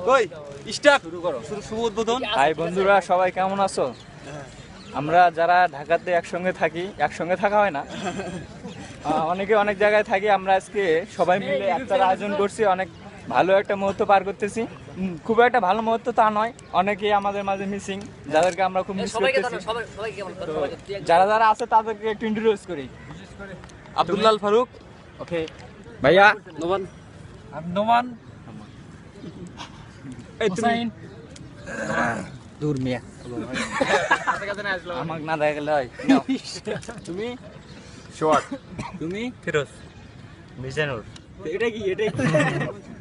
কই স্টার্ট শুরু করো, শুভ উদ্বোধন। হাই বন্ধুরা, সবাই কেমন আছো? আমরা যারা ঢাকাতে একসঙ্গে থাকি, একসঙ্গে থাকা হয় না, অনেকে অনেক জায়গায় থাকি, আমরা আজকে সবাই মিলে একটা আয়োজন করছি। অনেক ভালো একটা মুহূর্ত পার করতেছি। খুব একটা ভালো মুহূর্ত তা নয়, অনেকেই আমাদের মাঝে মিসিং, যাদেরকে আমরা খুব মিস করতেছি। যারা যারা আছে তাদেরকে একটু ইন্ট্রোডিউস করি। আব্দুল্লাহ ফারুক, ওকে ভাইয়া। নোমান, নোমান, দূর মিয়া আমাকে না দেখা গেলে হয়। তুমি শোয়াক, তুমি ফিরোজ, মিজানুর, এটা কি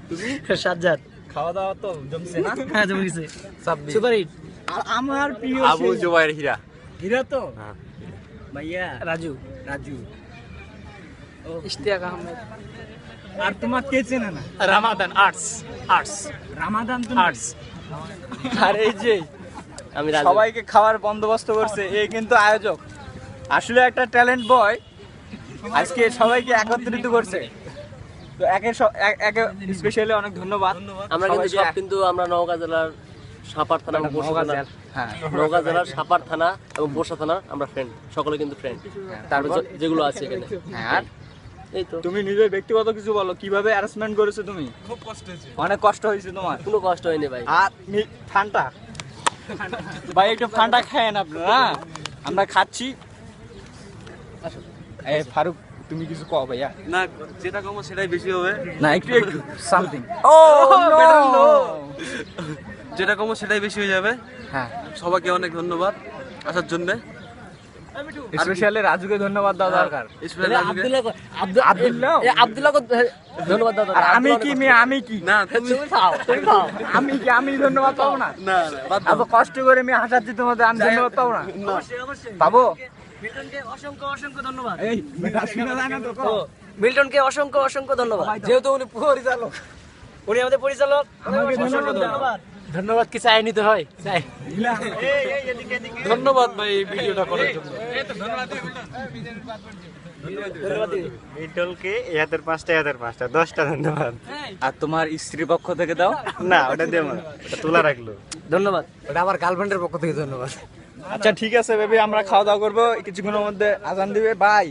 তুমি সাজ্জাদ। খাওয়া দাওয়া তো জমছে না? হ্যাঁ জমে গেছে সাব্বির, সুপার হিট। আর আমার প্রিয় আবু জুবাইর হীরা, হীরা তো হ্যাঁ। ভাইয়া রাজু, রাজু। ইশতিয়াক আহমেদ, আর তোমার কে চেনে না? রামাদান আর্টস, আর্টস রামাদান তুমি? আর্টস। আর এই যে আমি রাজু। সবাইকে খাওয়ার বন্দোবস্ত করছে, এই কিন্তু আয়োজক, আসলে একটা ট্যালেন্ট বয়। আজকে সবাইকে একত্রিত করছে, তো একে স্পেশালি অনেক ধন্যবাদ। আমরা কিন্তু সবাইকে সব কিন্তু আমরা নওগাঁ জেলার সাপার থানা এবং বর্ষা থানা, হ্যাঁ, নওগাঁ জেলার সাপার থানা এবং বর্ষা থানার আমরা ফ্রেন্ড, সকলে কিন্তু ফ্রেন্ড। তারপর যেগুলো আছে এখানে, হ্যাঁ। আর এই তো তুমি নিজের ব্যক্তিগত কিছু বলো, কিভাবে অ্যারেঞ্জমেন্ট করেছো তুমি? খুব কষ্ট হয়েছে। অনেক কষ্ট হয়েছে তোমার। কোনো কষ্ট হয়নি ভাই। আর ফান্টা ভাই, একটু ফান্টা খায়েন আপনারা, আমরা খাচ্ছি। এই ফারুক, তুমি কিছু কও ভাইয়া। না, যেটা কমো সেটাই বেশি হবে, না, একটু সামথিং। ও নো, যেটা কমো সেটাই বেশি হয়ে যাবে। হ্যাঁ, সবাইকে অনেক ধন্যবাদ আসার জন্য। স্পেশালি রাজুকে ধন্যবাদ দেওয়া দরকার। স্পেশাল রাজুকে। আব্দুল্লাহ, আব্দুল্লাহ ধন্যবাদ দাও। আর আমি কি মেয়ে, আমি কি না তুমি, তুমি খাও, তুমি খাও। আমি কি আমি ধন্যবাদ পাবো না? না না, বাদ দাও। এত কষ্ট করে আমি হাসাচ্ছি তোমাদের, আমি ধন্যবাদ পাবো না? পাবো। মিল্টনকে অসংখ্য অসংখ্য ধন্যবাদ। এই শোনা যায় না তো? মিল্টনকে অসংখ্য অসংখ্য ধন্যবাদ, যেহেতু উনি পরিচালক, উনি আমাদের পরিচালক। আমাকে অসংখ্য ধন্যবাদ। ধন্যবাদ কি চাই নিতে হয়? চাই। ধন্যবাদ ভাই এই ভিডিওটা করার জন্য। বিটলকে এদের পাঁচটা 10টা ধন্যবাদ। আর তোমার স্ত্রী পক্ষ থেকে দাও। না ওটা দেব না, ওটা তোলা রাখলো। ধন্যবাদ। ওটা আমার গার্লফ্রেন্ডের পক্ষ থেকে ধন্যবাদ। আচ্ছা ঠিক আছে বেবি, আমরা খাওয়া দাওয়া করবো কিছুক্ষণের মধ্যে, আজান দিবে। বাই।